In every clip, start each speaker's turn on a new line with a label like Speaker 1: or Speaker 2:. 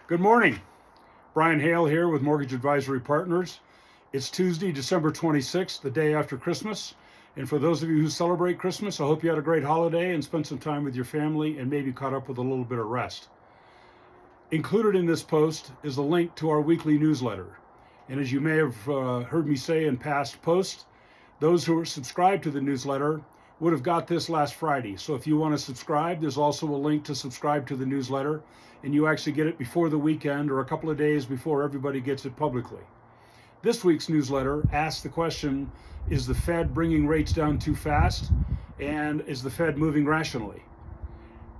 Speaker 1: Good morning. Brian Hale here with Mortgage Advisory Partners. It's Tuesday, December 26th, the day after Christmas. And for those of you who celebrate Christmas, I hope you had a great holiday and spent some time with your family and maybe caught up with a little bit of rest. Included in this post is a link to our weekly newsletter. And as you may have heard me say in past posts, those who are subscribed to the newsletter would have got this last Friday. So if you want to subscribe, there's also a link to subscribe to the newsletter, and you actually get it before the weekend or a couple of days before everybody gets it publicly. This week's newsletter asks the question, is the Fed bringing rates down too fast? And is the Fed moving rationally?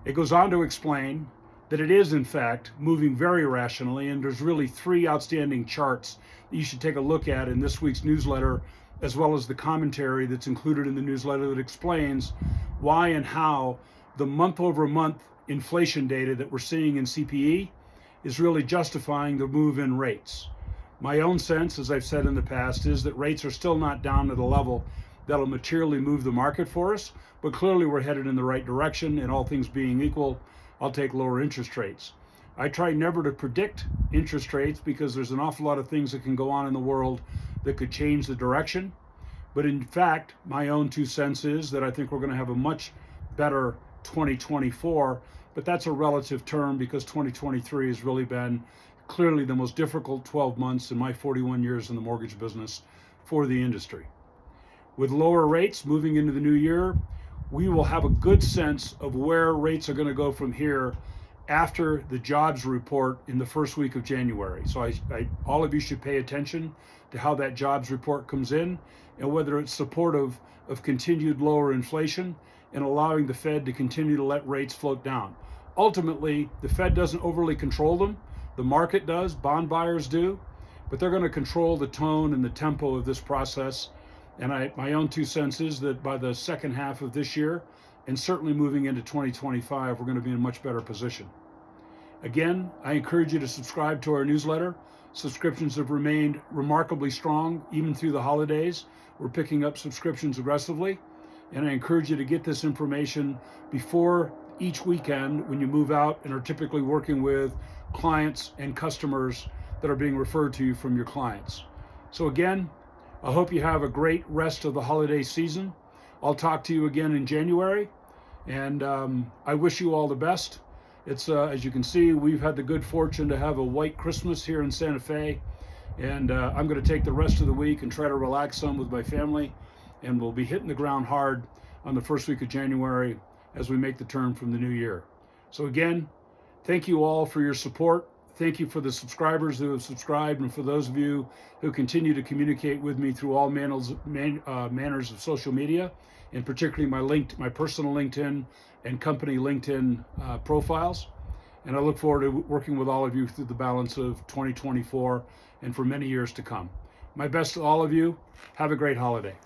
Speaker 1: It goes on to explain that it is in fact moving very rationally, and there's really three outstanding charts that you should take a look at in this week's newsletter, as well as the commentary that's included in the newsletter that explains why and how the month-over-month inflation data that we're seeing in CPE is really justifying the move in rates. My own sense, as I've said in the past, is that rates are still not down at a level that'll materially move the market for us, but clearly we're headed in the right direction, and all things being equal, I'll take lower interest rates. I try never to predict interest rates because there's an awful lot of things that can go on in the world that could change the direction. But in fact, my own 2 cents is that I think we're going to have a much better 2024, but that's a relative term because 2023 has really been clearly the most difficult 12 months in my 41 years in the mortgage business for the industry. With lower rates moving into the new year, we will have a good sense of where rates are going to go from here after the jobs report in the first week of January. So all of you should pay attention to how that jobs report comes in and whether it's supportive of continued lower inflation and allowing the Fed to continue to let rates float down. Ultimately, the Fed doesn't overly control them. The market does, bond buyers do, but they're going to control the tone and the tempo of this process. And my own 2 cents is that by the second half of this year, and certainly moving into 2025, we're going to be in a much better position. Again, I encourage you to subscribe to our newsletter. Subscriptions have remained remarkably strong, even through the holidays. We're picking up subscriptions aggressively, and I encourage you to get this information before each weekend when you move out and are typically working with clients and customers that are being referred to you from your clients. So again, I hope you have a great rest of the holiday season. I'll talk to you again in January, and I wish you all the best. It's as you can see, we've had the good fortune to have a white Christmas here in Santa Fe, and I'm going to take the rest of the week and try to relax some with my family, and we'll be hitting the ground hard on the first week of January as we make the turn from the new year. So again, thank you all for your support. Thank you for the subscribers who have subscribed, and for those of you who continue to communicate with me through all manners of social media, and particularly my personal LinkedIn and company LinkedIn profiles. And I look forward to working with all of you through the balance of 2024 and for many years to come. My best to all of you. Have a great holiday.